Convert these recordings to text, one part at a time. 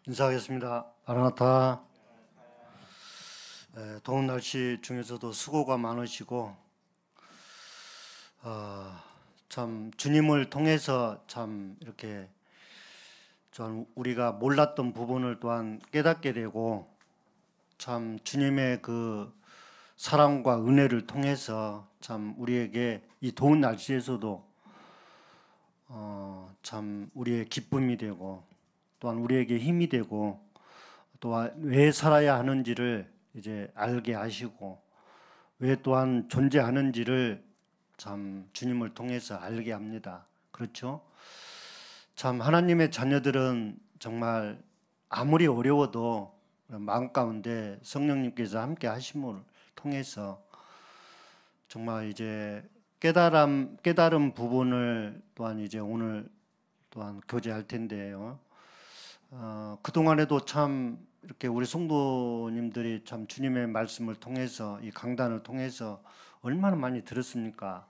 인사하겠습니다. 마라나타. 더운 날씨 중에서도 수고가 많으시고 참 주님을 통해서 참 이렇게 좀 우리가 몰랐던 부분을 또한 깨닫게 되고 참 주님의 그 사랑과 은혜를 통해서 참 우리에게 이 더운 날씨에서도 참 우리의 기쁨이 되고 또한 우리에게 힘이 되고 또한 왜 살아야 하는지를 이제 알게 하시고 왜 또한 존재하는지를 참 주님을 통해서 알게 합니다. 그렇죠? 참 하나님의 자녀들은 정말 아무리 어려워도 마음 가운데 성령님께서 함께 하심을 통해서 정말 이제 깨달은 부분을 또한 이제 오늘 또한 교제할 텐데요. 그동안에도 참 이렇게 우리 성도님들이 참 주님의 말씀을 통해서 이 강단을 통해서 얼마나 많이 들었습니까?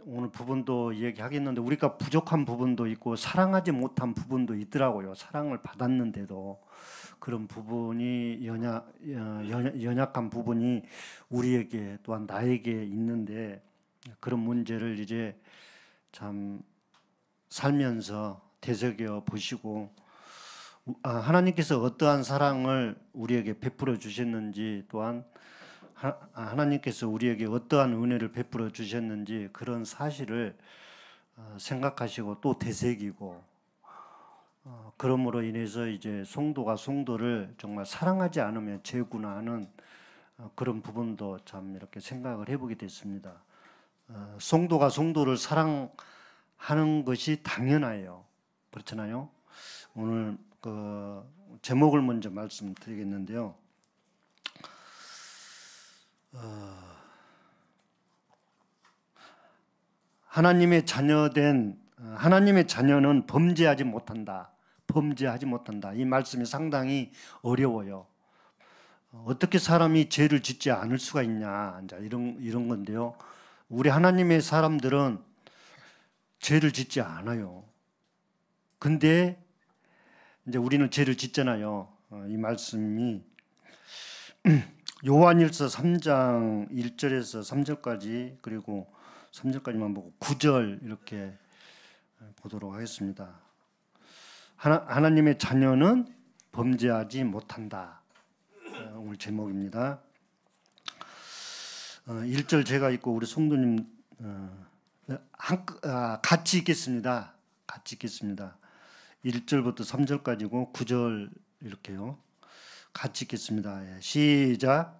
오늘 부분도 얘기하겠는데 우리가 부족한 부분도 있고 사랑하지 못한 부분도 있더라고요. 사랑을 받았는데도 그런 부분이 연약한 부분이 우리에게 또한 나에게 있는데 그런 문제를 이제 참 살면서 되새겨 보시고 하나님께서 어떠한 사랑을 우리에게 베풀어 주셨는지 또한 하나님께서 우리에게 어떠한 은혜를 베풀어 주셨는지 그런 사실을 생각하시고 또 되새기고 그러므로 인해서 이제 성도가 성도를 정말 사랑하지 않으면 죄구나 하는 그런 부분도 참 이렇게 생각을 해보게 됐습니다. 성도가 성도를 사랑하는 것이 당연해요. 그렇잖아요. 오늘 그 제목을 먼저 말씀드리겠는데요. 하나님의 자녀는 범죄하지 못한다. 범죄하지 못한다. 이 말씀이 상당히 어려워요. 어떻게 사람이 죄를 짓지 않을 수가 있냐, 이런 건데요. 우리 하나님의 사람들은 죄를 짓지 않아요. 근데 이제 우리는 죄를 짓잖아요. 이 말씀이 요한일서 3장 1절에서 3절까지 그리고 3절까지만 보고 9절 이렇게 보도록 하겠습니다. 하나님의 자녀는 범죄하지 못한다. 오늘 제목입니다. 1절 제가 읽고 우리 성도님 같이 읽겠습니다. 같이 읽겠습니다. 1절부터 3절까지고 9절 이렇게요. 같이 읽겠습니다. 시작.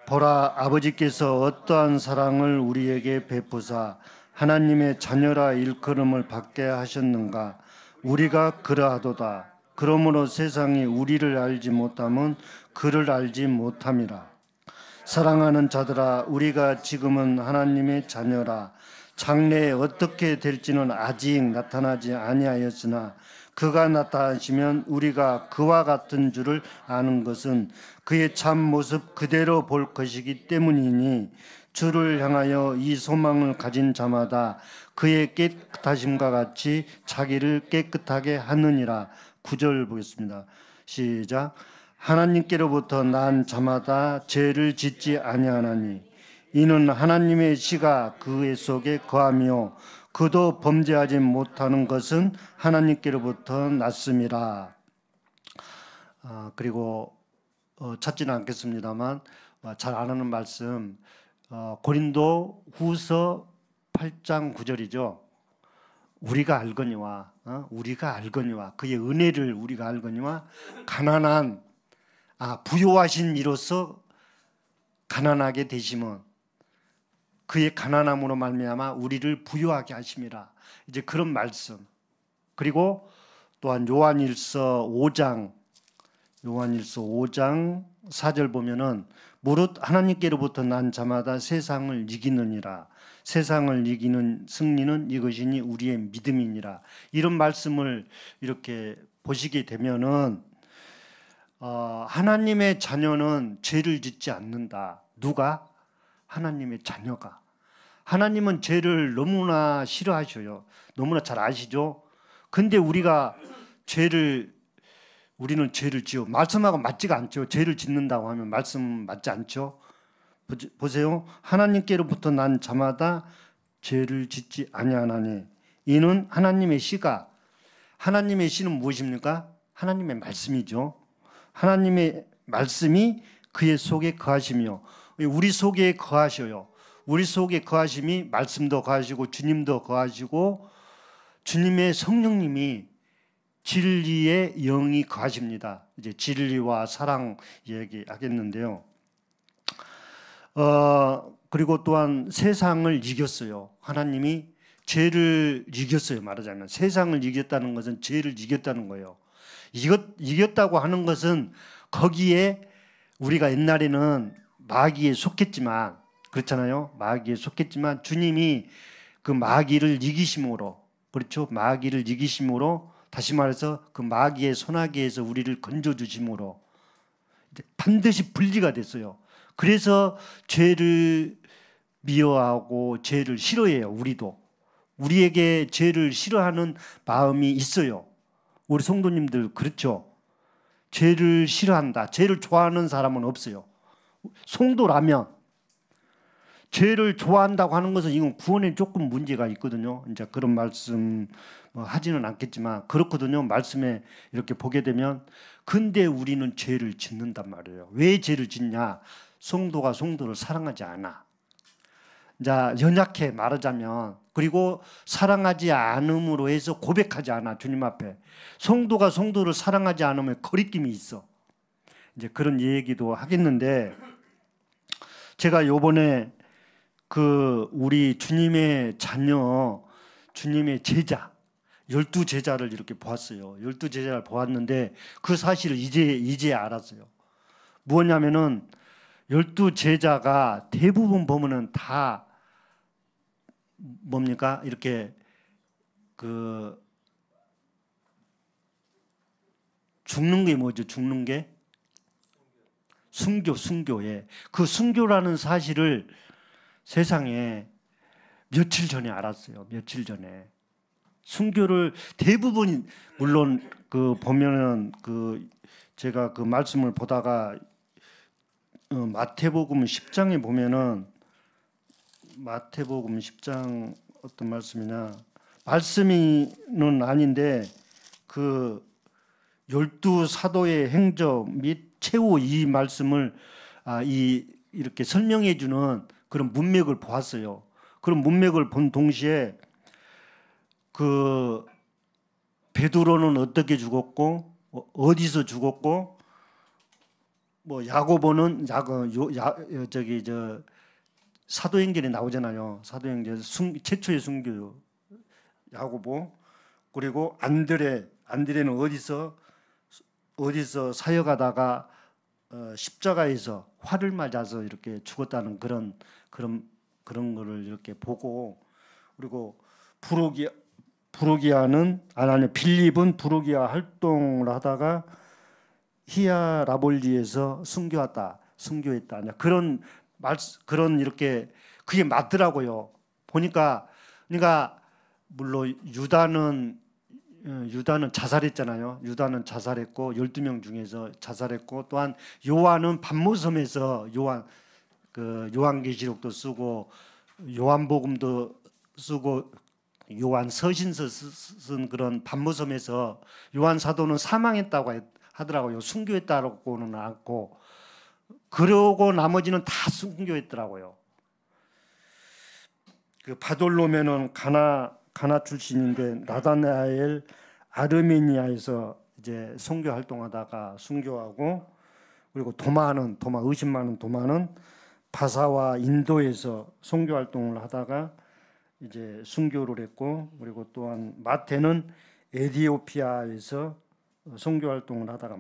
보라, 아버지께서 어떠한 사랑을 우리에게 베푸사 하나님의 자녀라 일컬음을 받게 하셨는가. 우리가 그러하도다. 그러므로 세상이 우리를 알지 못함은 그를 알지 못함이라. 사랑하는 자들아, 우리가 지금은 하나님의 자녀라. 장래에 어떻게 될지는 아직 나타나지 아니하였으나 그가 나타나시면 우리가 그와 같은 줄을 아는 것은 그의 참 모습 그대로 볼 것이기 때문이니 주를 향하여 이 소망을 가진 자마다 그의 깨끗하심과 같이 자기를 깨끗하게 하느니라. 9절 보겠습니다. 시작. 하나님께로부터 난 자마다 죄를 짓지 아니하나니 이는 하나님의 씨가 그의 속에 거하며 그도 범죄하지 못하는 것은 하나님께로부터 났음이라. 그리고 찾지는 않겠습니다만 잘 아는 말씀 고린도 후서 8장 9절이죠. 우리가 알거니와 그의 은혜를 우리가 알거니와 가난한 부요하신 이로써 가난하게 되심은 그의 가난함으로 말미암아 우리를 부유하게 하심이라. 이제 그런 말씀. 그리고 또한 요한일서 5장 4절 보면은 무릇 하나님께로부터 난 자마다 세상을 이기느니라. 세상을 이기는 승리는 이것이니 우리의 믿음이니라. 이런 말씀을 이렇게 보시게 되면은 하나님의 자녀는 죄를 짓지 않는다. 누가? 하나님의 자녀가. 하나님은 죄를 너무나 싫어하셔요. 너무나 잘 아시죠? 근데 우리가 우리는 죄를 지어 말씀하고 맞지가 않죠. 죄를 짓는다고 하면 말씀 맞지 않죠. 보세요. 하나님께로부터 난 자마다 죄를 짓지 아니하나니 이는 하나님의 씨가, 하나님의 씨는 무엇입니까? 하나님의 말씀이죠. 하나님의 말씀이 그의 속에 거하시며, 우리 속에 거하셔요. 우리 속에 거하심이 말씀도 거하시고 주님도 거하시고 주님의 성령님이 진리의 영이 거하십니다. 이제 진리와 사랑 얘기하겠는데요. 그리고 또한 세상을 이겼어요. 하나님이 죄를 이겼어요. 말하자면 세상을 이겼다는 것은 죄를 이겼다는 거예요. 이겼다고 하는 것은 거기에 우리가 옛날에는 마귀에 속했지만, 그렇잖아요. 마귀에 속했지만 주님이 그 마귀를 이기심으로, 그렇죠. 마귀를 이기심으로, 다시 말해서 그 마귀의 손아귀에서 우리를 건져주심으로 반드시 분리가 됐어요. 그래서 죄를 미워하고 죄를 싫어해요. 우리에게 죄를 싫어하는 마음이 있어요. 우리 성도님들 그렇죠. 죄를 싫어한다. 죄를 좋아하는 사람은 없어요. 성도라면. 죄를 좋아한다고 하는 것은 이건 구원에 조금 문제가 있거든요. 이제 그런 말씀 하지는 않겠지만 그렇거든요. 말씀에 이렇게 보게 되면. 근데 우리는 죄를 짓는단 말이에요. 왜 죄를 짓냐? 성도가 성도를 사랑하지 않아. 자, 연약해 말하자면. 그리고 사랑하지 않음으로 해서 고백하지 않아. 주님 앞에. 성도가 성도를 사랑하지 않으면 거리낌이 있어. 이제 그런 얘기도 하겠는데, 제가 요번에 우리 주님의 자녀, 주님의 제자 12제자를 이렇게 보았어요. 12제자를 보았는데 그 사실을 이제 알았어요. 뭐냐면은 12제자가 대부분 보면은 다 뭡니까? 이렇게 죽는 게 뭐죠? 죽는 게 순교에. 그 순교라는 사실을 세상에 며칠 전에 알았어요. 며칠 전에. 순교를 대부분, 물론 보면은 제가 그 말씀을 보다가 마태복음 10장에 보면은, 마태복음 10장 어떤 말씀이냐, 말씀은 아닌데 그 12사도의 행적 및 최후 이 말씀을 이렇게 설명해 주는 그런 문맥을 보았어요. 그런 문맥을 본 동시에 베드로는 어떻게 죽었고 어디서 죽었고, 뭐 야고보는 사도행전에 나오잖아요. 사도행전 최초의 순교 야고보, 그리고 안드레는 어디서 사역하다가 십자가에서 활을 맞아서 이렇게 죽었다는 그런 거를 이렇게 보고, 그리고 빌립은 부르기아 활동을 하다가 히아라볼리에서 순교했다. 그런 이렇게 그게 맞더라고요. 보니까. 그러니까 물론 유다는 자살했잖아요. 유다는 자살했고 12명 중에서 자살했고, 또한 요한은 반모섬에서 요한계시록도 쓰고 요한복음도 쓰고 요한 서신서 쓴 그런 반모섬에서 요한 사도는 사망했다고 하더라고요. 순교했다고는 않고. 그러고 나머지는 다 순교했더라고요. 바돌로메는 가나 출신인데 나다나엘 아르메니아에서 이제 선교 활동하다가 순교하고, 그리고 의심 많은 도마는 바사와 인도에서 선교 활동을 하다가 이제 순교를 했고, 그리고 또한 마태는 에티오피아에서 선교 활동을 하다가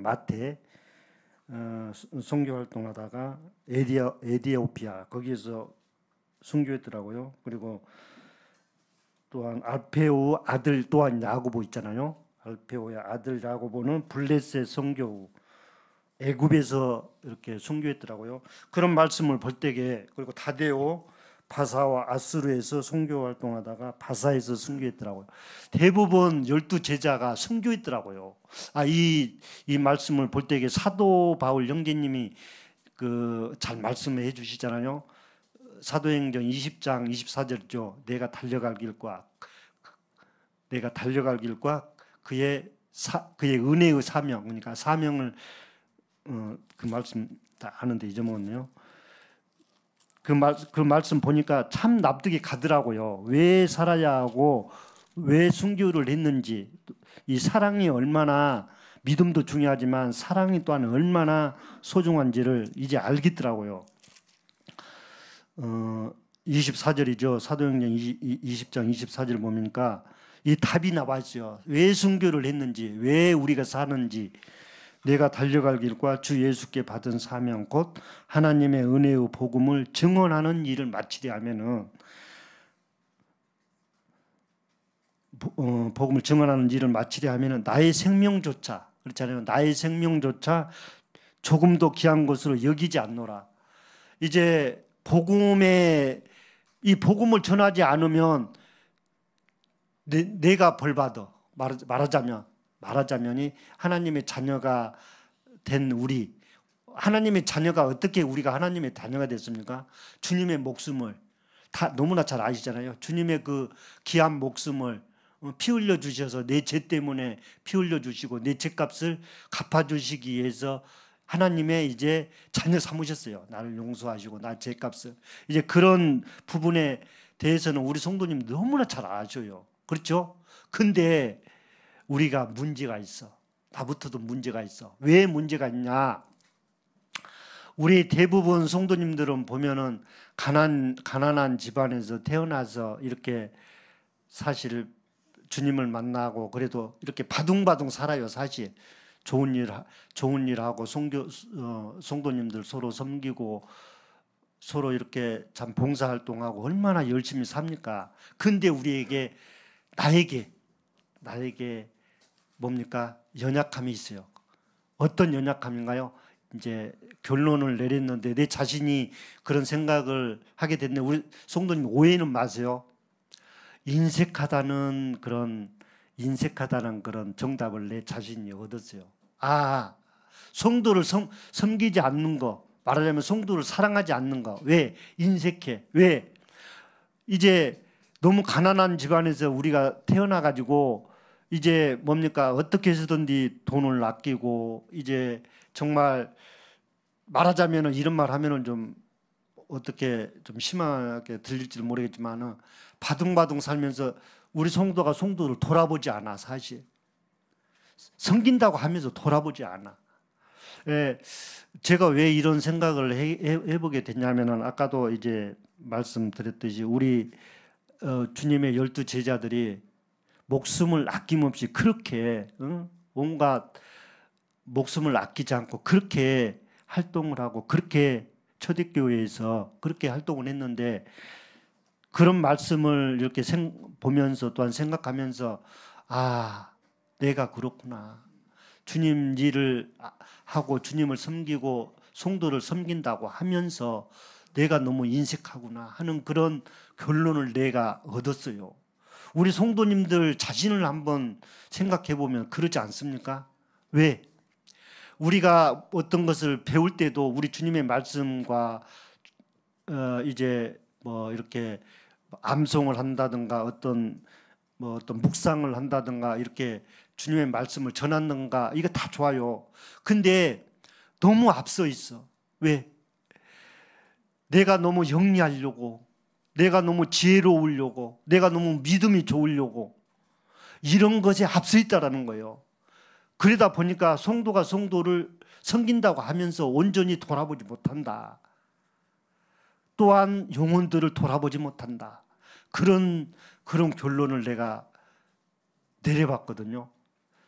선교 활동하다가 에티오피아 거기에서 순교했더라고요. 그리고 또한 알페오 아들 또한 야고보 있잖아요. 알페오의 아들 야고보는 블레셋 선교 후 애굽에서 이렇게 순교했더라고요. 그런 말씀을 볼 때에, 그리고 다데오 바사와 아스루에서 선교 활동하다가 바사에서 선교했더라고요. 대부분 12제자가 선교했더라고요. 이 말씀을 볼 때 사도 바울 형제님이 잘 말씀해 주시잖아요. 사도행전 20장 24절이죠. 내가 달려갈 길과 그의 은혜의 사명, 그러니까 사명을 그 말씀 다 아는데 잊어먹었네요. 그 말씀 보니까 참 납득이 가더라고요. 왜 살아야 하고 왜 순교를 했는지, 이 사랑이 얼마나, 믿음도 중요하지만 사랑이 또한 얼마나 소중한지를 이제 알겠더라고요. 24절이죠. 사도행전 20장 24절 보니까 이 답이 나와 있어요. 왜 순교를 했는지, 왜 우리가 사는지, 내가 달려갈 길과 주 예수께 받은 사명 곧 하나님의 은혜의 복음을 증언하는 일을 마치려 하면은, 복음을 증언하는 일을 마치려 하면은 나의 생명조차, 그렇잖아요. 나의 생명조차 조금도 귀한 것으로 여기지 않노라. 이제 이 복음을 전하지 않으면 내가 벌받아. 말하자면이 하나님의 자녀가 된 우리, 하나님의 자녀가 어떻게 우리가 하나님의 자녀가 됐습니까? 주님의 목숨을 다 너무나 잘 아시잖아요. 주님의 그 귀한 목숨을 피 흘려 주셔서 내 죄 때문에 피 흘려 주시고 내 죄값을 갚아 주시기 위해서 하나님의 이제 자녀 삼으셨어요. 나를 용서하시고 나 죄값을. 이제 그런 부분에 대해서는 우리 성도님 너무나 잘 아셔요. 그렇죠? 근데 우리가 문제가 있어. 나부터도 문제가 있어. 왜 문제가 있냐? 우리 대부분 성도님들은 보면은 가난한 집안에서 태어나서 이렇게 사실 주님을 만나고 그래도 이렇게 바둥바둥 살아요. 사실 좋은 일 하고 성도님들 서로 섬기고 서로 이렇게 참 봉사활동하고 얼마나 열심히 삽니까? 근데 나에게 뭡니까? 연약함이 있어요. 어떤 연약함인가요? 이제 결론을 내렸는데 내 자신이 그런 생각을 하게 됐네. 우리 성도님 오해는 마세요. 인색하다는 그런 정답을 내 자신이 얻었어요. 성도를 섬기지 않는 거, 말하자면 성도를 사랑하지 않는 거. 왜? 인색해. 왜? 이제 너무 가난한 집안에서 우리가 태어나가지고 이제 뭡니까? 어떻게 해서든지 돈을 아끼고 이제 정말 말하자면은 이런 말 하면은 좀 어떻게 좀 심하게 들릴지는 모르겠지만은 바둥바둥 살면서 우리 성도가 성도를 돌아보지 않아. 사실 섬긴다고 하면서 돌아보지 않아. 예, 제가 왜 이런 생각을 해보게 됐냐면은 아까도 이제 말씀드렸듯이 우리 주님의 12제자들이 목숨을 아낌없이 그렇게 온갖 목숨을 아끼지 않고 그렇게 활동을 하고 그렇게 초대교회에서 그렇게 활동을 했는데 그런 말씀을 이렇게 보면서 또한 생각하면서 내가 그렇구나. 주님 일을 하고 주님을 섬기고 성도를 섬긴다고 하면서 내가 너무 인색하구나 하는 그런 결론을 내가 얻었어요. 우리 성도님들 자신을 한번 생각해 보면 그러지 않습니까? 왜? 우리가 어떤 것을 배울 때도 우리 주님의 말씀과 이제 뭐 이렇게 암송을 한다든가 어떤 묵상을 한다든가 이렇게 주님의 말씀을 전하는가 이거 다 좋아요. 근데 너무 앞서 있어. 왜? 내가 너무 영리하려고, 내가 너무 지혜로우려고, 내가 너무 믿음이 좋으려고 이런 것에 앞서 있다라는 거예요. 그러다 보니까 성도가 성도를 섬긴다고 하면서 온전히 돌아보지 못한다. 또한 영혼들을 돌아보지 못한다. 그런 결론을 내가 내려봤거든요.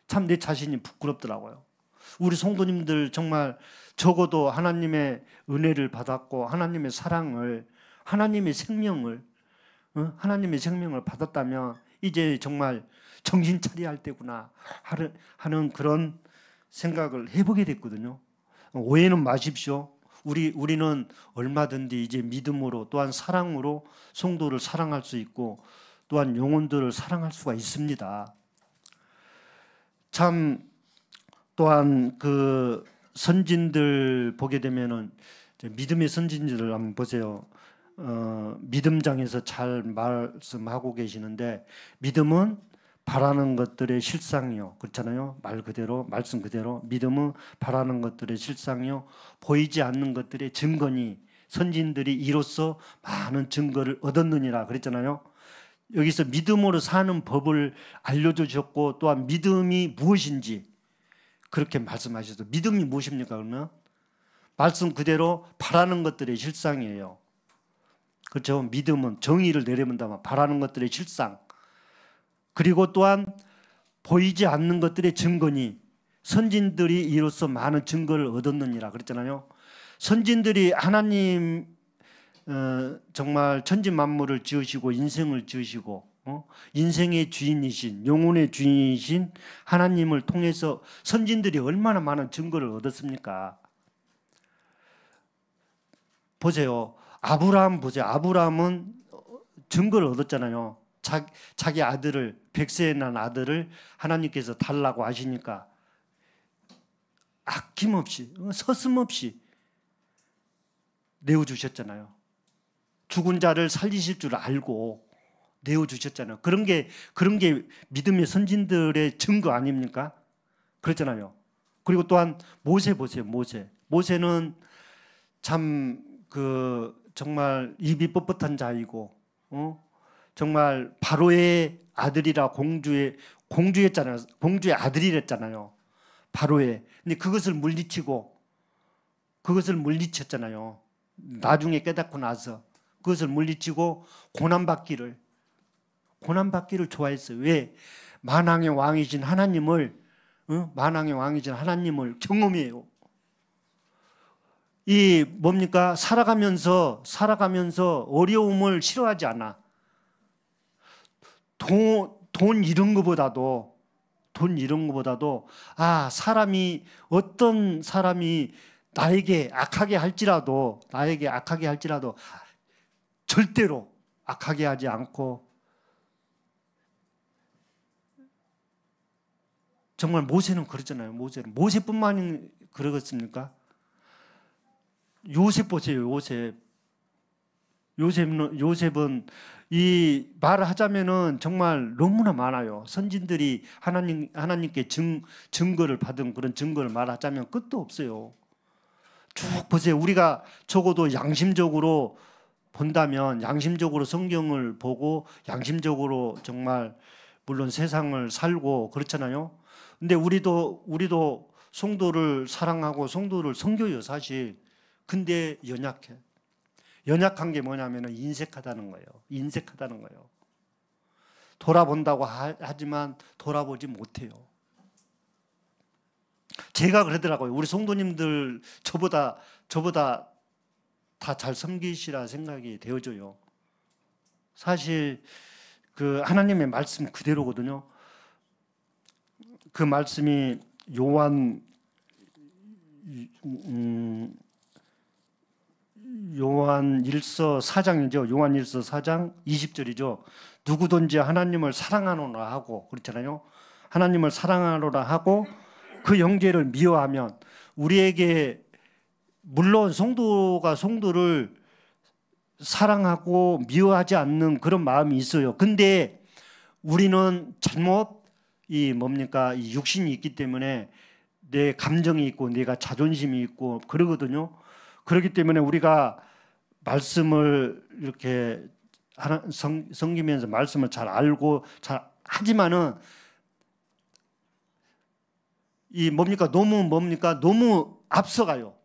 참 내 자신이 부끄럽더라고요. 우리 성도님들 정말 적어도 하나님의 은혜를 받았고 하나님의 사랑을, 하나님의 생명을 받았다면 이제 정말 정신 차려야 할 때구나 하는 그런 생각을 해보게 됐거든요. 오해는 마십시오. 우리는 얼마든지 이제 믿음으로 또한 사랑으로 성도를 사랑할 수 있고 또한 영혼들을 사랑할 수가 있습니다. 참 또한 그 선진들 보게 되면은 믿음의 선진들을 한번 보세요. 믿음장에서 잘 말씀하고 계시는데 믿음은 바라는 것들의 실상이요. 그렇잖아요. 말 그대로 말씀 그대로 믿음은 바라는 것들의 실상이요. 보이지 않는 것들의 증거니 선진들이 이로써 많은 증거를 얻었느니라 그랬잖아요. 여기서 믿음으로 사는 법을 알려주셨고 또한 믿음이 무엇인지 그렇게 말씀하셨어요. 믿음이 무엇입니까? 그러면 말씀 그대로 바라는 것들의 실상이에요. 그렇죠? 믿음은 정의를 내려본다면 바라는 것들의 실상 그리고 또한 보이지 않는 것들의 증거니 선진들이 이로써 많은 증거를 얻었느니라 그랬잖아요. 선진들이 하나님 정말 천지 만물을 지으시고 인생을 지으시고 인생의 주인이신 영혼의 주인이신 하나님을 통해서 선진들이 얼마나 많은 증거를 얻었습니까? 보세요. 아브라함 보세요. 아브라함은 증거를 얻었잖아요. 자기 아들을 100세에 난 아들을 하나님께서 달라고 하시니까 아낌없이 서슴없이 내어주셨잖아요. 죽은 자를 살리실 줄 알고 내어주셨잖아요. 그런 게 믿음의 선진들의 증거 아닙니까? 그렇잖아요. 그리고 또한 모세 보세요. 모세는 참 정말 입이 뻣뻣한 자이고 정말 바로의 아들이라 공주였잖아요. 공주의 아들이랬잖아요. 바로의. 근데 그것을 물리쳤잖아요. 나중에 깨닫고 나서 그것을 물리치고 고난받기를 좋아했어요. 왜? 만왕의 왕이신 하나님을 경험해요. 이 뭡니까? 살아가면서 어려움을 싫어하지 않아. 돈 이런 것보다도 어떤 사람이 나에게 악하게 할지라도 절대로 악하게 하지 않고 정말 모세는 그러잖아요. 모세뿐만이 그러겠습니까? 요셉 보세요. 요셉은 이 말을 하자면은 정말 너무나 많아요. 선진들이 하나님께 증거를 받은 그런 증거를 말하자면 끝도 없어요. 쭉 보세요. 우리가 적어도 양심적으로 본다면 양심적으로 성경을 보고 양심적으로 정말 물론 세상을 살고 그렇잖아요. 근데 우리도 성도를 사랑하고 성도를 섬겨요, 사실. 근데 연약해. 연약한 게 뭐냐면 인색하다는 거예요. 돌아본다고 하지만 돌아보지 못해요. 제가 그러더라고요. 우리 성도님들 저보다 다 잘 섬기시라 생각이 되어져요. 사실 그 하나님의 말씀 그대로거든요. 그 말씀이 요한일서 4장이죠. 요한일서 4장 20절이죠. 누구든지 하나님을 사랑하노라 하고 그렇잖아요. 하나님을 사랑하노라 하고 그 형제를 미워하면 우리에게 물론 성도가 성도를 사랑하고 미워하지 않는 그런 마음이 있어요. 근데 우리는 잘못 이 육신이 있기 때문에 내 감정이 있고 내가 자존심이 있고 그러거든요. 그렇기 때문에 우리가 말씀을 이렇게 섬기면서 말씀을 잘 알고 잘 하지만은 너무 앞서가요.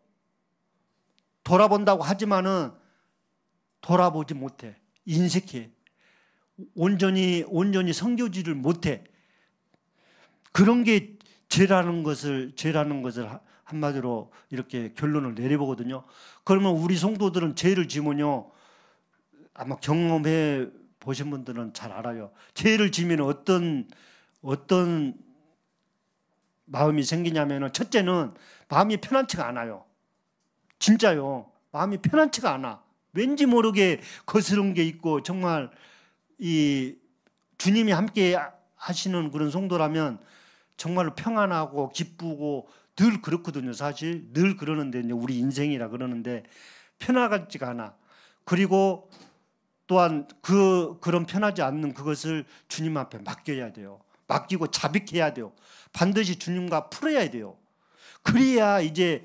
돌아본다고 하지만은 돌아보지 못해. 인색해. 온전히 섬겨지를 못해. 그런 게 죄라는 것을 한마디로 이렇게 결론을 내려보거든요. 그러면 우리 성도들은 죄를 지면요. 아마 경험해 보신 분들은 잘 알아요. 죄를 지면 어떤 마음이 생기냐면은 첫째는 마음이 편안치가 않아요. 진짜요. 마음이 편안치가 않아. 왠지 모르게 거스른 게 있고 정말 이 주님이 함께 하시는 그런 성도라면 정말로 평안하고 기쁘고 늘 그렇거든요. 사실 늘 그러는데 우리 인생이라 그러는데 편하지가 않아. 그리고 또한 그런 편하지 않는 그것을 주님 앞에 맡겨야 돼요. 맡기고 자빅해야 돼요. 반드시 주님과 풀어야 돼요. 그래야 이제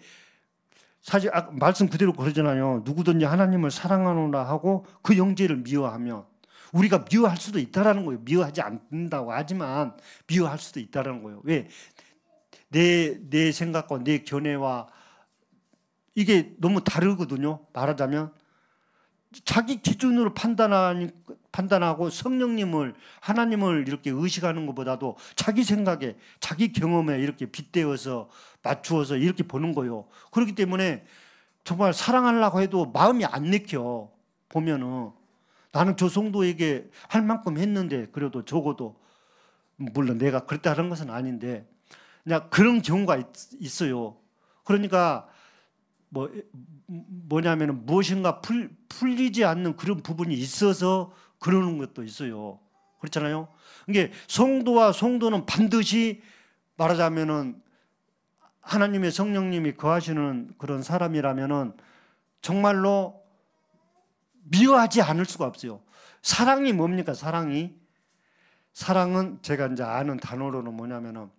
사실 말씀 그대로 그러잖아요. 누구든지 하나님을 사랑하노라 하고 그 형제를 미워하면 우리가 미워할 수도 있다라는 거예요. 미워하지 않는다고 하지만 미워할 수도 있다라는 거예요. 왜? 내 생각과 내 견해와 이게 너무 다르거든요. 말하자면 자기 기준으로 판단하고 성령님을 하나님을 이렇게 의식하는 것보다도 자기 생각에 자기 경험에 이렇게 빗대어서 맞추어서 이렇게 보는 거예요. 그렇기 때문에 정말 사랑하려고 해도 마음이 안 내켜. 보면은 나는 저 성도에게 할 만큼 했는데 그래도 적어도 물론 내가 그랬다는 것은 아닌데 그냥 그런 경우가 있어요. 그러니까 뭐냐면 무엇인가 풀리지 않는 그런 부분이 있어서 그러는 것도 있어요. 그렇잖아요. 이게 성도와 성도는 반드시 말하자면은 하나님의 성령님이 거하시는 그런 사람이라면은 정말로 미워하지 않을 수가 없어요. 사랑이 뭡니까? 사랑은 제가 이제 아는 단어로는 뭐냐면은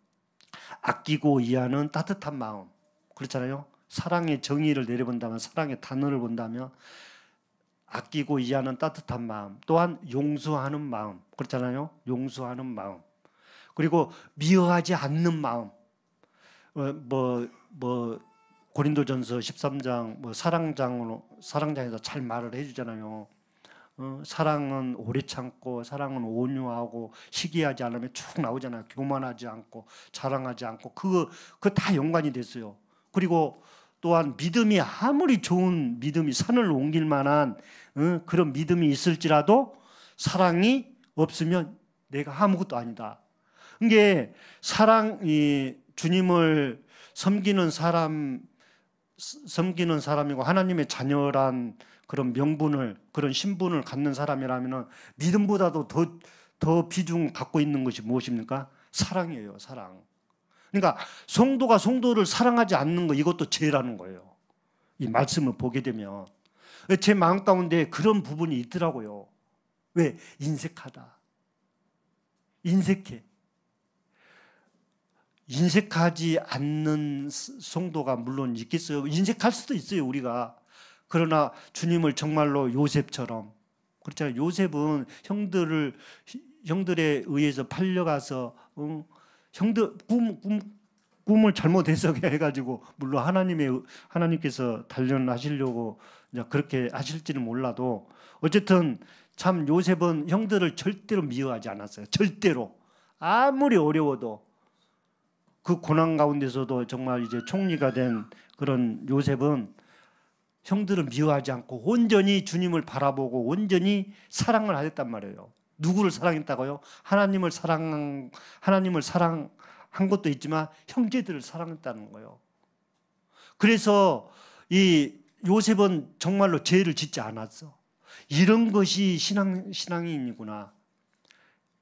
아끼고 이해하는 따뜻한 마음. 그렇잖아요. 사랑의 정의를 내려본다면, 사랑의 단어를 본다면 아끼고 이해하는 따뜻한 마음, 또한 용서하는 마음. 그렇잖아요. 용서하는 마음. 그리고 미워하지 않는 마음. 고린도전서 13장 사랑장에서 잘 말을 해주잖아요. 사랑은 오래 참고 사랑은 온유하고 시기하지 않으면 쭉 나오잖아요. 교만하지 않고 자랑하지 않고 그거 다 연관이 됐어요. 그리고 또한 믿음이 아무리 좋은 믿음이 산을 옮길 만한 그런 믿음이 있을지라도 사랑이 없으면 내가 아무것도 아니다. 이게 주님을 섬기는 사람이고 하나님의 자녀란 그런 명분을, 그런 신분을 갖는 사람이라면 믿음보다도 더 비중 갖고 있는 것이 무엇입니까? 사랑이에요. 사랑. 그러니까 성도가 성도를 사랑하지 않는 거, 이것도 죄라는 거예요. 이 말씀을 보게 되면 제 마음 가운데 그런 부분이 있더라고요. 왜? 인색하다. 인색해. 인색하지 않는 성도가 물론 있겠어요. 인색할 수도 있어요, 우리가. 그러나 주님을 정말로 요셉처럼, 그렇잖아요. 요셉은 형들에 의해서 팔려가서 형들 꿈을 잘못 해석해가지고 물론 하나님께서 단련하시려고 그렇게 하실지는 몰라도 어쨌든 참 요셉은 형들을 절대로 미워하지 않았어요. 절대로. 아무리 어려워도 그 고난 가운데서도 정말 이제 총리가 된 그런 요셉은 형들을 미워하지 않고 온전히 주님을 바라보고 온전히 사랑을 하였단 말이에요. 누구를 사랑했다고요? 하나님을 사랑한 것도 있지만 형제들을 사랑했다는 거예요. 그래서 이 요셉은 정말로 죄를 짓지 않았어. 이런 것이 신앙인이구나.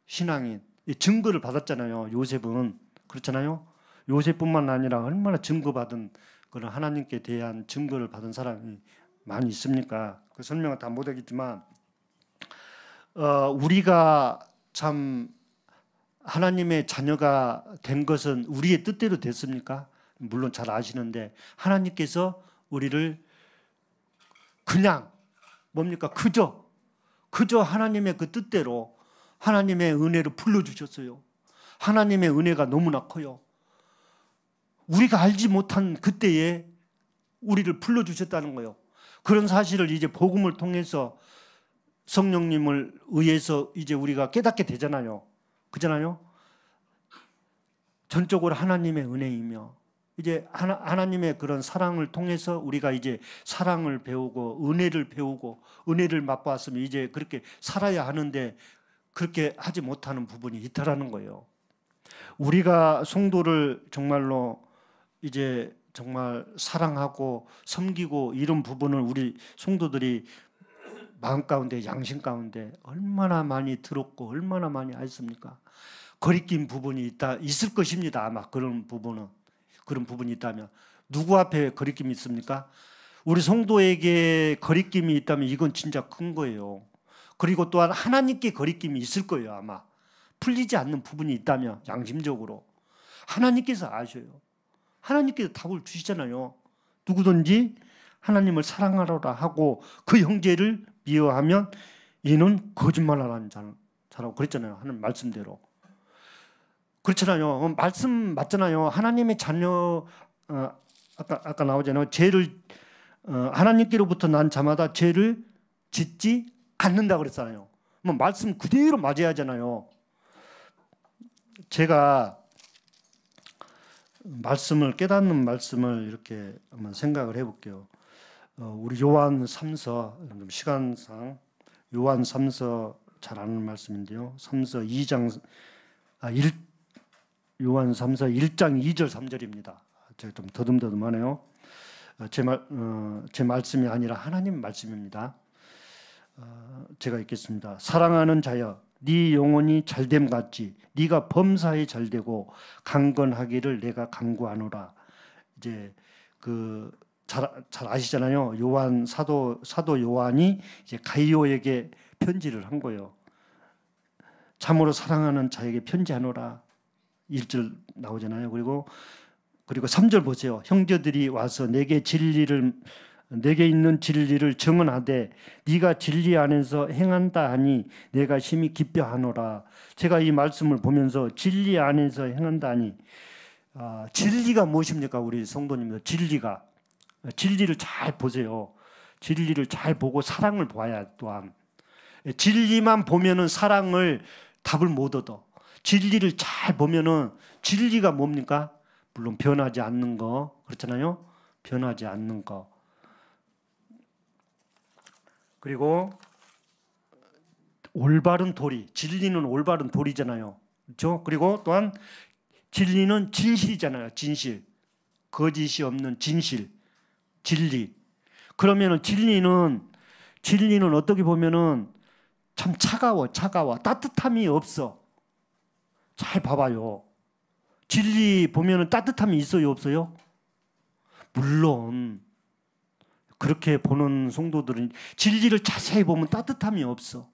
신앙인. 증거를 받았잖아요. 요셉은. 그렇잖아요. 요셉뿐만 아니라 얼마나 증거받은 그런 하나님께 대한 증거를 받은 사람이 많이 있습니까? 그 설명은 다 못하겠지만 우리가 참 하나님의 자녀가 된 것은 우리의 뜻대로 됐습니까? 물론 잘 아시는데 하나님께서 우리를 그냥 뭡니까? 그저 하나님의 그 뜻대로 하나님의 은혜로 불러주셨어요. 하나님의 은혜가 너무나 커요. 우리가 알지 못한 그때에 우리를 불러주셨다는 거예요. 그런 사실을 이제 복음을 통해서 성령님을 의해서 이제 우리가 깨닫게 되잖아요. 그잖아요. 전적으로 하나님의 은혜이며 이제 하나님의 그런 사랑을 통해서 우리가 이제 사랑을 배우고 은혜를 배우고 은혜를 맛보았으면 이제 그렇게 살아야 하는데 그렇게 하지 못하는 부분이 있다라는 거예요. 우리가 성도를 정말로 이제 정말 사랑하고 섬기고 이런 부분을 우리 성도들이 마음 가운데 양심 가운데 얼마나 많이 들었고 얼마나 많이 알습니까? 거리낀 부분이 있을 것입니다. 아마 그런 부분이 있다면 누구 앞에 거리낌이 있습니까? 우리 성도에게 거리낌이 있다면 이건 진짜 큰 거예요. 그리고 또한 하나님께 거리낌이 있을 거예요. 아마 풀리지 않는 부분이 있다면 양심적으로 하나님께서 아셔요. 하나님께서 답을 주시잖아요. 누구든지 하나님을 사랑하라 하고 그 형제를 미워하면 이는 거짓말하는 자라고 그랬잖아요. 하나님 말씀대로. 그렇잖아요. 말씀 맞잖아요. 하나님의 자녀 아까 나오잖아요. 죄를 하나님께로부터 난 자마다 죄를 짓지 않는다 그랬잖아요. 뭐 말씀 그대로 맞아야 하잖아요. 제가 깨닫는 말씀을 이렇게 한번 생각을 해볼게요. 우리 요한 3서 시간상 요한 3서 잘 아는 말씀인데요. 3서 2장 요한 3서 1장 2절 3절입니다. 제가 좀 더듬더듬하네요. 제 말씀이 아니라 하나님 말씀입니다. 제가 읽겠습니다. 사랑하는 자여, 네 영혼이 잘됨 같이 네가 범사에 잘되고 강건하기를 내가 간구하노라. 이제 잘 아시잖아요. 요한 사도 요한이 이제 가이오에게 편지를 한 거예요. 참으로 사랑하는 자에게 편지하노라. 1절 나오잖아요. 그리고 3절 보세요. 형제들이 와서 내게 있는 진리를 증언하되 네가 진리 안에서 행한다 하니 내가 심히 기뻐하노라. 제가 이 말씀을 보면서 진리 안에서 행한다 하니 진리가 무엇입니까? 우리 성도님들 진리를 잘 보세요. 진리를 잘 보고 사랑을 봐야 또한 진리만 보면은 사랑을 답을 못 얻어. 진리를 잘 보면은 진리가 뭡니까? 물론 변하지 않는 거 그렇잖아요. 변하지 않는 거. 그리고 올바른 도리. 진리는 올바른 도리잖아요. 그렇죠? 그리고 또한 진리는 진실이잖아요. 진실. 거짓이 없는 진실. 진리. 그러면은 진리는 어떻게 보면은 참 차가워. 따뜻함이 없어. 잘 봐봐요. 진리 보면은 따뜻함이 있어요, 없어요? 물론 그렇게 보는 성도들은 진리를 자세히 보면 따뜻함이 없어.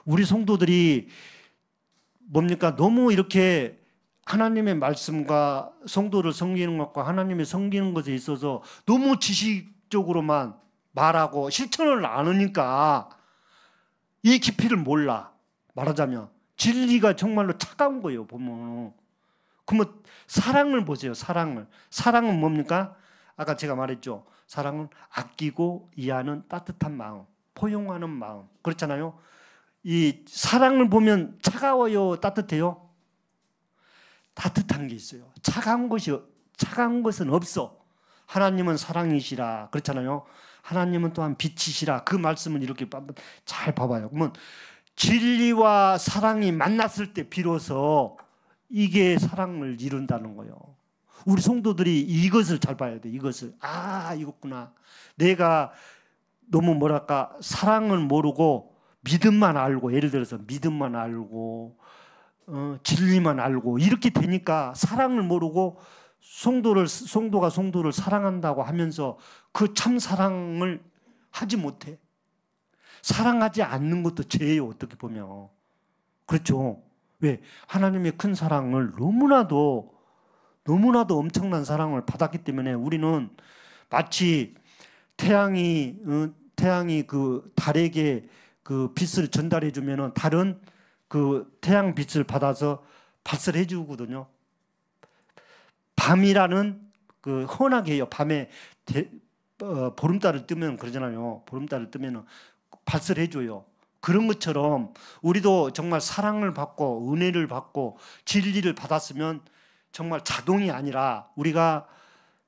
우리 성도들이 뭡니까? 너무 이렇게 하나님의 말씀과 성도를 섬기는 것과 하나님의 섬기는 것에 있어서 너무 지식적으로만 말하고 실천을 안 하니까 이 깊이를 몰라. 말하자면 진리가 정말로 차가운 거예요. 보면. 그러면 사랑을 보세요. 사랑은 뭡니까? 아까 제가 말했죠. 사랑은 아끼고 이해하는 따뜻한 마음, 포용하는 마음. 그렇잖아요. 이 사랑을 보면 차가워요, 따뜻해요? 따뜻한 게 있어요. 차가운 것은 없어. 하나님은 사랑이시라. 그렇잖아요. 하나님은 또한 빛이시라. 그 말씀을 이렇게 잘 봐봐요. 그러면 진리와 사랑이 만났을 때 비로소 이게 사랑을 이룬다는 거예요. 우리 성도들이 이것을 잘 봐야 돼. 이것을. 이거구나. 내가 너무 사랑을 모르고 믿음만 알고, 예를 들어서 믿음만 알고 진리만 알고 이렇게 되니까 사랑을 모르고 성도가 성도를 사랑한다고 하면서 그 참 사랑을 하지 못해. 사랑하지 않는 것도 죄예요. 어떻게 보면. 그렇죠. 왜? 하나님의 큰 사랑을 너무나도 엄청난 사랑을 받았기 때문에 우리는 마치 태양이 그 달에게 그 빛을 전달해 주면은 달은 그 태양 빛을 받아서 발설해 주거든요. 밤이라는 그 헌하게 해요. 밤에 보름달을 뜨면 그러잖아요. 보름달을 뜨면은 발설해 줘요. 그런 것처럼 우리도 정말 사랑을 받고 은혜를 받고 진리를 받았으면 정말 자동이 아니라 우리가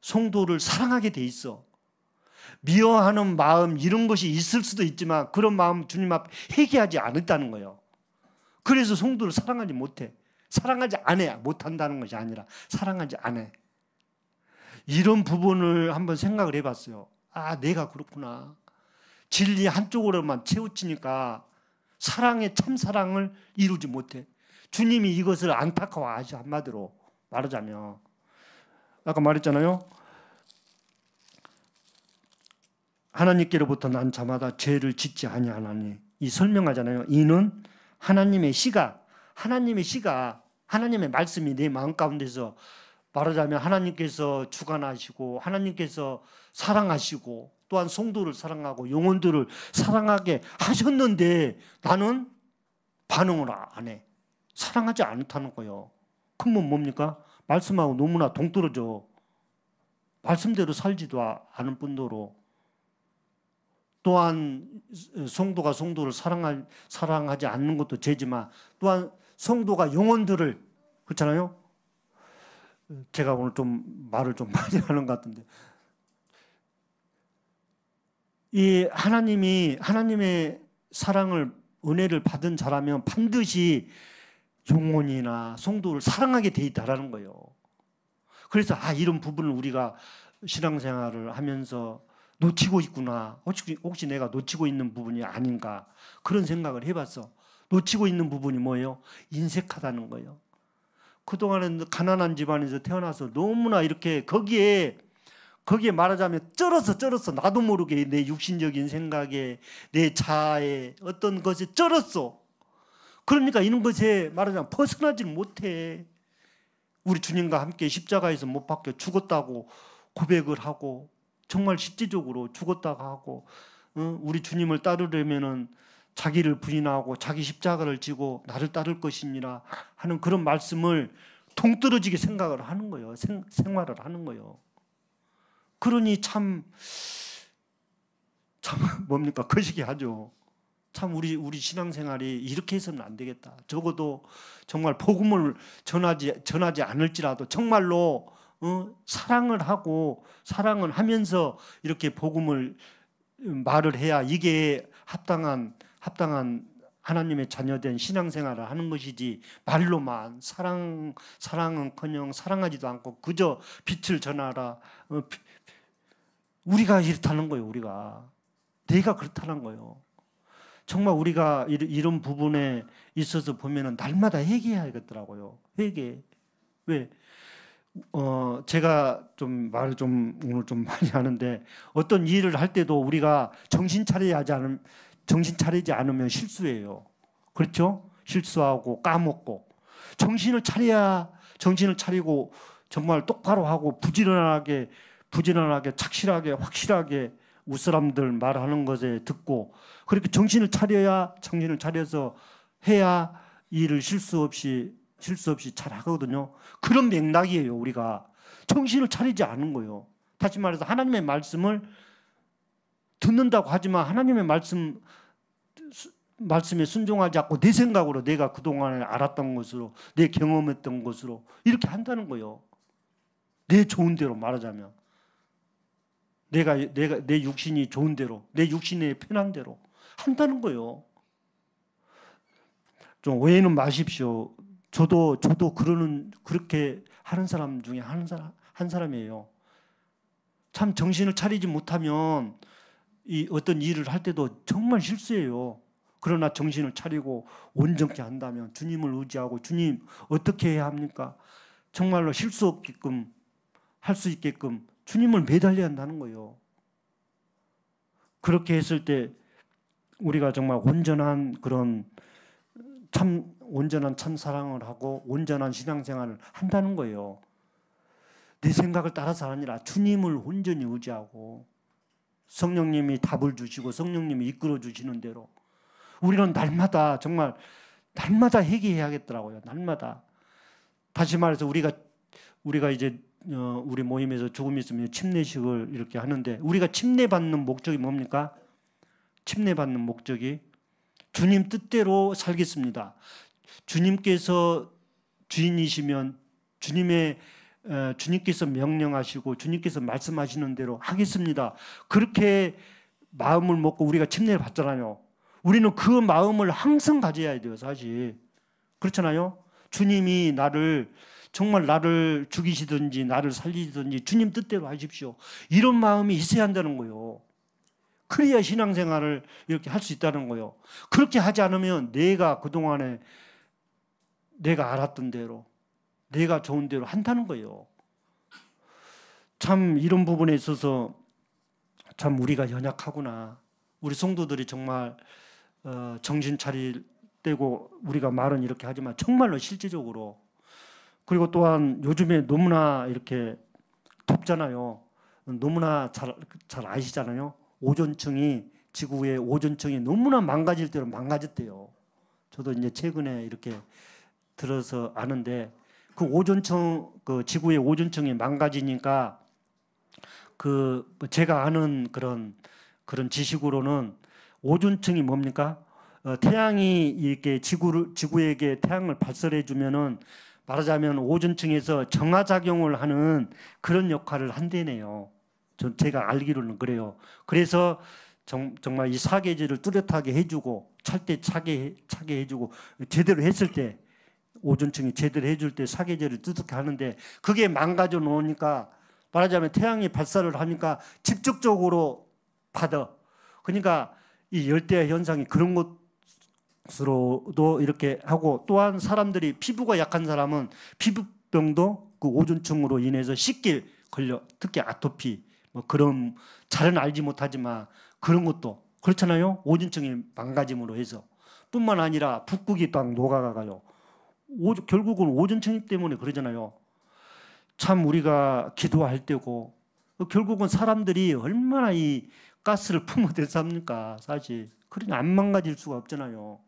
성도를 사랑하게 돼 있어. 미워하는 마음 이런 것이 있을 수도 있지만 그런 마음 주님 앞에 회개하지 않았다는 거예요. 그래서 성도를 사랑하지 못해. 사랑하지 않아야 못한다는 것이 아니라 사랑하지 않아. 이런 부분을 한번 생각을 해봤어요. 아, 내가 그렇구나. 진리 한쪽으로만 치우치니까 사랑의 참 사랑을 이루지 못해. 주님이 이것을 안타까워하시, 한마디로 말하자면. 아까 말했잖아요. 하나님께로부터 난 자마다 죄를 짓지 아니하나니. 이 설명하잖아요. 이는 하나님의 씨가 하나님의 말씀이 내 마음 가운데서, 말하자면 하나님께서 주관하시고 하나님께서 사랑하시고 또한 성도를 사랑하고 영혼들을 사랑하게 하셨는데 나는 반응을 안 해. 사랑하지 않다는 거예요. 그러면 뭡니까? 말씀하고 너무나 동떨어져. 말씀대로 살지도 않을 뿐더러 또한 성도가 성도를 사랑하지 않는 것도 죄지만 또한 성도가 영혼들을, 그렇잖아요. 제가 오늘 좀 말을 좀 많이 하는 것 같은데, 이 하나님의 사랑을, 은혜를 받은 자라면 반드시 영혼이나 성도를 사랑하게 돼 있다라는 거예요. 그래서 이런 부분을 우리가 신앙생활을 하면서 놓치고 있구나. 혹시 내가 놓치고 있는 부분이 아닌가, 그런 생각을 해봤어. 놓치고 있는 부분이 뭐예요? 인색하다는 거예요. 그동안은 가난한 집안에서 태어나서 너무나 이렇게 거기에 말하자면 쩔었어. 나도 모르게 내 육신적인 생각에, 내 자아에 어떤 것에 쩔었어. 그러니까 이런 것에 말하자면 벗어나질 못해. 우리 주님과 함께 십자가에서 못 박혀 죽었다고 고백을 하고, 정말 실제적으로 죽었다고 하고, 우리 주님을 따르려면은 자기를 부인하고 자기 십자가를 지고 나를 따를 것이니라 하는 그런 말씀을 동떨어지게 생각을 하는 거예요. 생활을 하는 거예요. 그러니 참 뭡니까? 거시기 하죠. 참 우리 신앙생활이 이렇게 해서는 안 되겠다. 적어도 정말 복음을 전하지 않을지라도 정말로 사랑을 하고 사랑을 하면서 이렇게 복음을 말을 해야 이게 합당한 하나님의 자녀된 신앙생활을 하는 것이지, 말로만 사랑은커녕 사랑하지도 않고 그저 빛을 전하라. 우리가 이렇다는 거예요. 내가 그렇다는 거예요. 정말 우리가 이런 부분에 있어서 보면은 날마다 회개해야겠더라고요. 회개. 왜? 제가 좀 말을 좀 오늘 좀 많이 하는데, 어떤 일을 할 때도 우리가 정신 차리지 않으면 실수해요. 그렇죠? 실수하고 까먹고. 정신을 차리고 정말 똑바로 하고 부지런하게 착실하게 확실하게 윗사람들 말하는 것에 듣고, 그렇게 정신을 차려서 해야 일을 실수 없이 잘 하거든요. 그런 맥락이에요. 우리가 정신을 차리지 않은 거예요. 다시 말해서 하나님의 말씀을 듣는다고 하지만 하나님의 말씀에 순종하지 않고 내 생각으로, 내가 그동안에 알았던 것으로, 내 경험했던 것으로 이렇게 한다는 거예요. 내 좋은 대로, 말하자면 내 육신이 좋은 대로, 내 육신의 편한 대로 한다는 거예요. 좀 오해는 마십시오. 저도 그렇게 하는 사람 중에 한 사람이에요. 참 정신을 차리지 못하면 어떤 일을 할 때도 정말 실수해요. 그러나 정신을 차리고 온전케 한다면, 주님을 의지하고 주님 어떻게 해야 합니까? 정말로 실수 없게끔 할 수 있게끔 주님을 매달려야 한다는 거예요. 그렇게 했을 때 우리가 정말 온전한 참 사랑을 하고 온전한 신앙생활을 한다는 거예요. 내 생각을 따라서 아니라 주님을 온전히 의지하고 성령님이 답을 주시고 성령님이 이끌어 주시는 대로 우리는 날마다 회개해야겠더라고요. 날마다. 다시 말해서 우리가 이제 우리 모임에서 조금 있으면 침례식을 이렇게 하는데, 우리가 침례받는 목적이 뭡니까? 침례받는 목적이 주님 뜻대로 살겠습니다. 주님께서 주인이시면 주님께서 명령하시고 주님께서 말씀하시는 대로 하겠습니다. 그렇게 마음을 먹고 우리가 침례를 받잖아요. 우리는 그 마음을 항상 가져야 돼요. 사실 그렇잖아요. 주님이 나를 정말 나를 죽이시든지 나를 살리시든지 주님 뜻대로 하십시오. 이런 마음이 있어야 한다는 거예요. 그래야 신앙생활을 이렇게 할 수 있다는 거예요. 그렇게 하지 않으면 내가 그동안에 내가 알았던 대로 내가 좋은 대로 한다는 거예요. 참 이런 부분에 있어서 참 우리가 연약하구나. 우리 성도들이 정말 정신 차릴 때고 우리가 말은 이렇게 하지만 정말로 실제적으로 그리고 또한 요즘에 너무나 이렇게 덥잖아요. 너무나 잘 아시잖아요. 오존층이 지구의 오존층이 너무나 망가질 대로 망가졌대요. 저도 이제 최근에 이렇게 들어서 아는데 그 오존층 그 지구의 오존층이 망가지니까 그 제가 아는 그런 지식으로는 오존층이 뭡니까? 태양이 이렇게 지구에게 태양을 발설해 주면은 말하자면 오존층에서 정화작용을 하는 그런 역할을 한대네요. 제가 알기로는 그래요. 그래서 정말 이 사계절을 뚜렷하게 해주고 찰 때 차게 해주고 제대로 했을 때 오존층이 제대로 해줄 때 사계절을 뚜렷하게 하는데 그게 망가져 놓으니까 말하자면 태양이 발사를 하니까 직접적으로 받아. 그러니까 이 열대 현상이 그런 것으로도 이렇게 하고 또한 사람들이 피부가 약한 사람은 피부병도 그 오존층으로 인해서 쉽게 걸려. 특히 아토피 뭐 그런 잘은 알지 못하지만 그런 것도 그렇잖아요. 오존층이 망가짐으로 해서 뿐만 아니라 붓국이 딱 녹아가요. 결국은 오존층 때문에 그러잖아요. 참 우리가 기도할 때고 결국은 사람들이 얼마나 이 가스를 품어댔습니까? 사실 그러니 안 망가질 수가 없잖아요.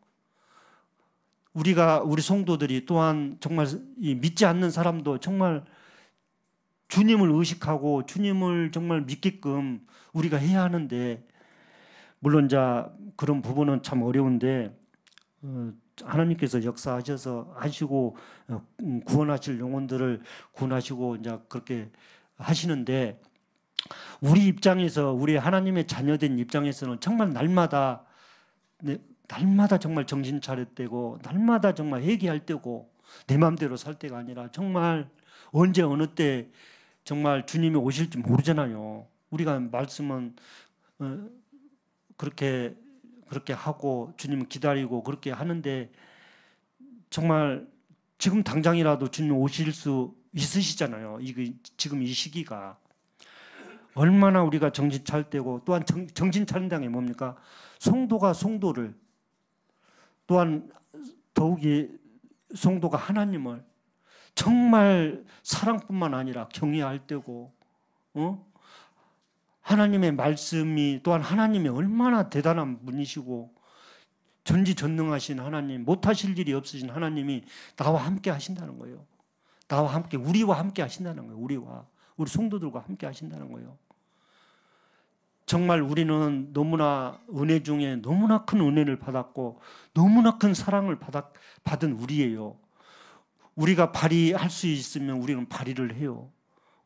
우리 성도들이 또한 정말 이 믿지 않는 사람도 정말 주님을 의식하고 주님을 정말 믿게끔 우리가 해야 하는데 물론 그런 부분은 참 어려운데 하나님께서 역사하셔서 하시고 구원하실 영혼들을 구원하시고 이제 그렇게 하시는데 우리 입장에서 우리 하나님의 자녀된 입장에서는 정말 날마다 정말 정신 차릴 때고 날마다 정말 회개할 때고 내 마음대로 살 때가 아니라 정말 언제 어느 때 정말 주님이 오실지 모르잖아요. 우리가 말씀은 그렇게 하고 주님을 기다리고 그렇게 하는데 정말 지금 당장이라도 주님 오실 수 있으시잖아요. 지금 이 시기가 얼마나 우리가 정신 차릴 때고 또한 정신 차린다는 게 뭡니까? 성도가 성도를 또한 더욱이 성도가 하나님을 정말 사랑뿐만 아니라 경외할 때고 하나님의 말씀이 또한 하나님이 얼마나 대단한 분이시고 전지전능하신 하나님, 못하실 일이 없으신 하나님이 나와 함께 하신다는 거예요. 나와 함께, 우리와 함께 하신다는 거예요. 우리 성도들과 함께 하신다는 거예요. 정말 우리는 너무나 은혜 중에 너무나 큰 은혜를 받았고 너무나 큰 사랑을 받은 우리예요. 우리가 발휘할 수 있으면 우리는 발휘를 해요.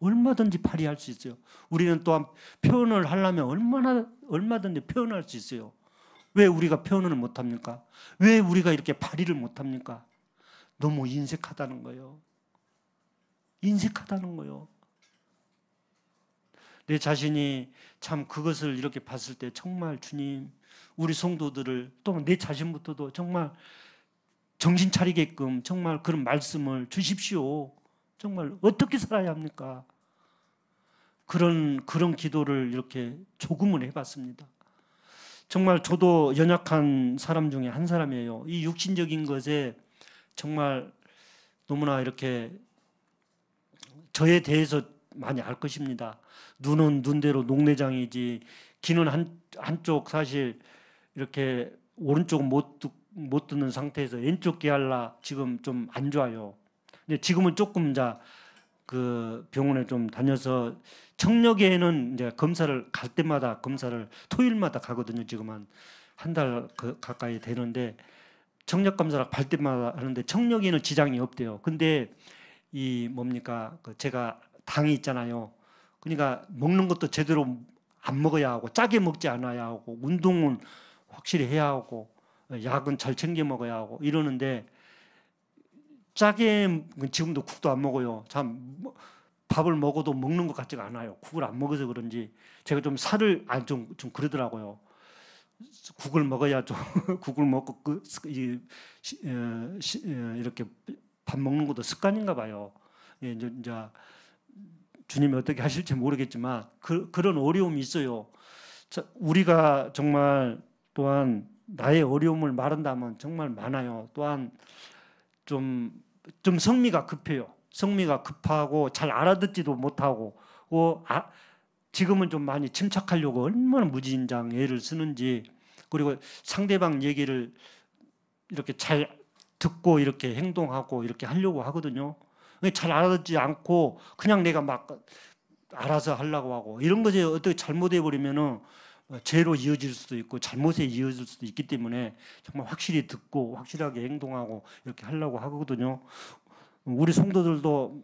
얼마든지 발휘할 수 있어요. 우리는 또한 표현을 하려면 얼마든지 표현할 수 있어요. 왜 우리가 표현을 못합니까? 왜 우리가 이렇게 발휘를 못합니까? 너무 인색하다는 거예요. 인색하다는 거예요. 내 자신이 참 그것을 이렇게 봤을 때 정말 주님, 우리 성도들을 또 내 자신부터도 정말 정신 차리게끔 정말 그런 말씀을 주십시오. 정말 어떻게 살아야 합니까? 그런 기도를 이렇게 조금은 해봤습니다. 정말 저도 연약한 사람 중에 한 사람이에요. 이 육신적인 것에 정말 너무나 이렇게 저에 대해서 많이 알 것입니다. 눈은 눈대로 녹내장이지 귀는 한쪽 사실 이렇게 오른쪽은 못 듣는 상태에서 왼쪽 귀 하려 지금 좀 안 좋아요. 근데 지금은 조금 그 병원에 좀 다녀서 청력에는 이제 검사를 갈 때마다 검사를 토요일마다 가거든요. 지금 한 달 가까이 되는데 청력 검사를 갈 때마다 하는데 청력에는 지장이 없대요. 근데 이 뭡니까? 제가 당이 있잖아요. 그러니까 먹는 것도 제대로 안 먹어야 하고 짜게 먹지 않아야 하고 운동은 확실히 해야 하고 약은 잘 챙겨 먹어야 하고 이러는데 짜게 지금도 국도 안 먹어요. 참 밥을 먹어도 먹는 것 같지가 않아요. 국을 안 먹어서 그런지 제가 좀 살을 좀 그러더라고요. 국을 먹어야 좀 국을 먹고 이렇게 밥 먹는 것도 습관인가 봐요. 예, 이제 주님이 어떻게 하실지 모르겠지만 그런 어려움이 있어요. 자, 우리가 정말 또한 나의 어려움을 말한다면 정말 많아요. 또한 좀 성미가 급해요. 성미가 급하고 잘 알아듣지도 못하고 지금은 좀 많이 침착하려고 얼마나 무진장 애를 쓰는지, 그리고 상대방 얘기를 이렇게 잘 듣고 이렇게 행동하고 이렇게 하려고 하거든요. 잘 알아듣지 않고 그냥 내가 막 알아서 하려고 하고 이런 것이 어떻게 잘못해 버리면은 죄로 이어질 수도 있고 잘못에 이어질 수도 있기 때문에 정말 확실히 듣고 확실하게 행동하고 이렇게 하려고 하거든요. 우리 성도들도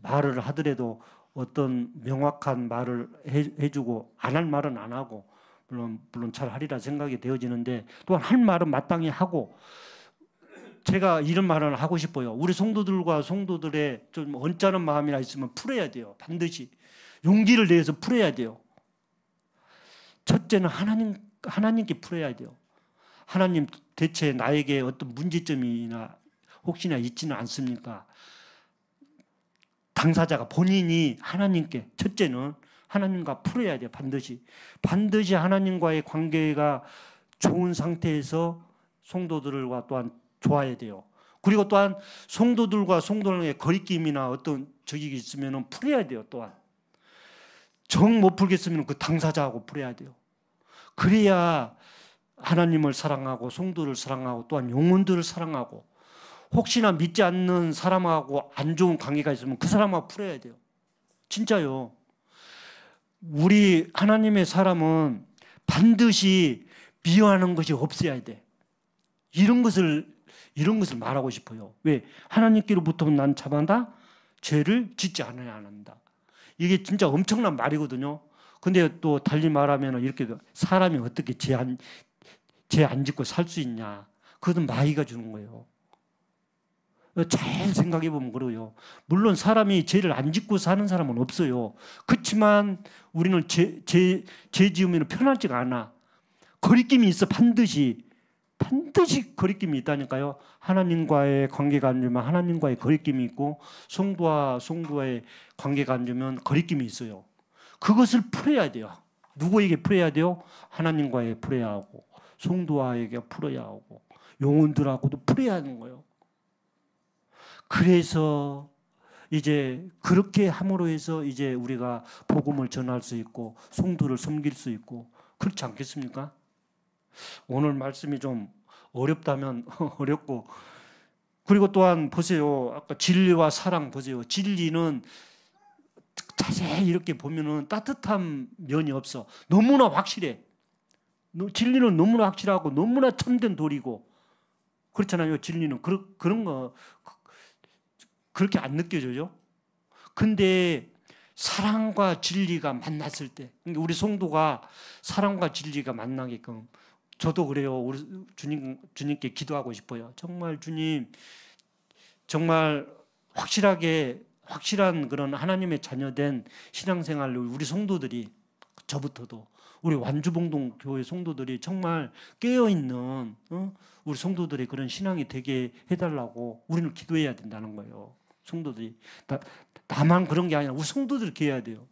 말을 하더라도 어떤 명확한 말을 해주고 안 할 말은 안 하고 물론 잘 하리라 생각이 되어지는데 또한 할 말은 마땅히 하고, 제가 이런 말을 하고 싶어요. 우리 성도들과 성도들의 좀 언짢은 마음이나 있으면 풀어야 돼요. 반드시 용기를 내서 풀어야 돼요. 첫째는 하나님께 풀어야 돼요. 하나님, 대체 나에게 어떤 문제점이나 혹시나 있지는 않습니까? 당사자가 본인이 하나님께, 첫째는 하나님과 풀어야 돼요. 반드시 하나님과의 관계가 좋은 상태에서 성도들과 또한 좋아야 돼요. 그리고 또한 성도들과 성도들의 거리낌이나 어떤 적이 있으면 풀어야 돼요. 또한 정 못 풀겠으면 그 당사자하고 풀어야 돼요. 그래야 하나님을 사랑하고 성도를 사랑하고 또한 영혼들을 사랑하고, 혹시나 믿지 않는 사람하고 안 좋은 관계가 있으면 그 사람하고 풀어야 돼요. 진짜요. 우리 하나님의 사람은 반드시 미워하는 것이 없어야 돼. 이런 것을 말하고 싶어요. 왜? 하나님께로부터 난 자만다 죄를 짓지 않아야 한다. 이게 진짜 엄청난 말이거든요. 근데 또 달리 말하면 이렇게 사람이 어떻게 죄 안 짓고 살 수 있냐. 그것은 마귀가 주는 거예요. 잘 생각해 보면 그래요. 물론 사람이 죄를 안 짓고 사는 사람은 없어요. 그렇지만 우리는 죄 지으면 편하지가 않아. 거리낌이 있어. 반드시 거리낌이 있다니까요. 하나님과의 관계가 안 좋으면 하나님과의 거리낌이 있고, 성도와 성도의 관계가 안 좋으면 거리낌이 있어요. 그것을 풀어야 돼요. 누구에게 풀어야 돼요? 하나님과의 풀어야 하고, 성도와에게 풀어야 하고, 영혼들하고도 풀어야 하는 거예요. 그래서 이제 그렇게 함으로 해서 이제 우리가 복음을 전할 수 있고 성도를 섬길 수 있고, 그렇지 않겠습니까? 오늘 말씀이 좀 어렵다면 어렵고, 그리고 또한 보세요. 아까 진리와 사랑 보세요. 진리는 자세히 이렇게 보면은 따뜻한 면이 없어. 너무나 확실해. 진리는 너무나 확실하고 너무나 참된 도리고 그렇잖아요. 진리는 그런 거 그렇게 안 느껴져요. 근데 사랑과 진리가 만났을 때, 우리 성도가 사랑과 진리가 만나게끔, 저도 그래요. 우리 주님께 기도하고 싶어요. 정말 주님, 정말 확실한 그런 하나님의 자녀된 신앙생활을 우리 성도들이, 저부터도 우리 완주봉동 교회 성도들이 정말 깨어있는 우리 성도들의 그런 신앙이 되게 해달라고 우리는 기도해야 된다는 거예요. 성도들이 나만 그런 게 아니라 우리 성도들이 이렇게 해야 돼요.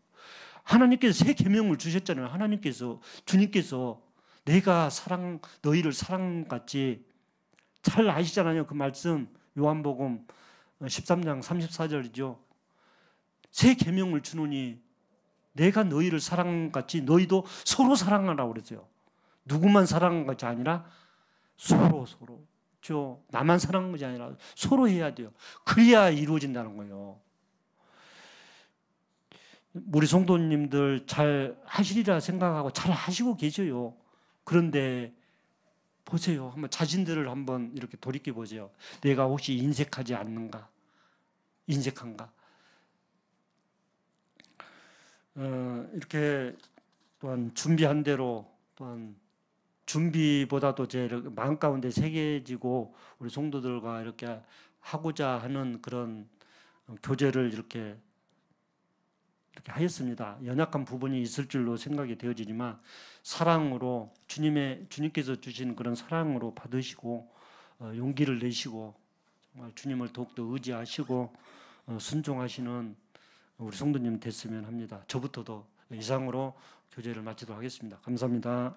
하나님께서 새 계명을 주셨잖아요. 주님께서 내가 너희를 사랑같이, 잘 아시잖아요. 그 말씀 요한복음 13장 34절이죠. 새 계명을 주노니 내가 너희를 사랑같이 너희도 서로 사랑하라고 그랬어요. 누구만 사랑한 것이 아니라 서로. 나만 사랑한 것이 아니라 서로 해야 돼요. 그래야 이루어진다는 거예요. 우리 성도님들 잘 하시리라 생각하고 잘 하시고 계셔요. 그런데 보세요. 한번 자신들을 한번 이렇게 돌이켜 보세요. 내가 혹시 인색하지 않는가? 인색한가? 이렇게 또한 준비한 대로, 또한 준비보다도 제 마음 가운데 새겨지고 우리 성도들과 이렇게 하고자 하는 그런 교제를 이렇게 하였습니다. 연약한 부분이 있을 줄로 생각이 되어지지만 사랑으로 주님께서 주신 그런 사랑으로 받으시고 용기를 내시고 정말 주님을 더욱더 의지하시고 순종하시는 우리 성도님 됐으면 합니다. 저부터도 이상으로 교제를 마치도록 하겠습니다. 감사합니다.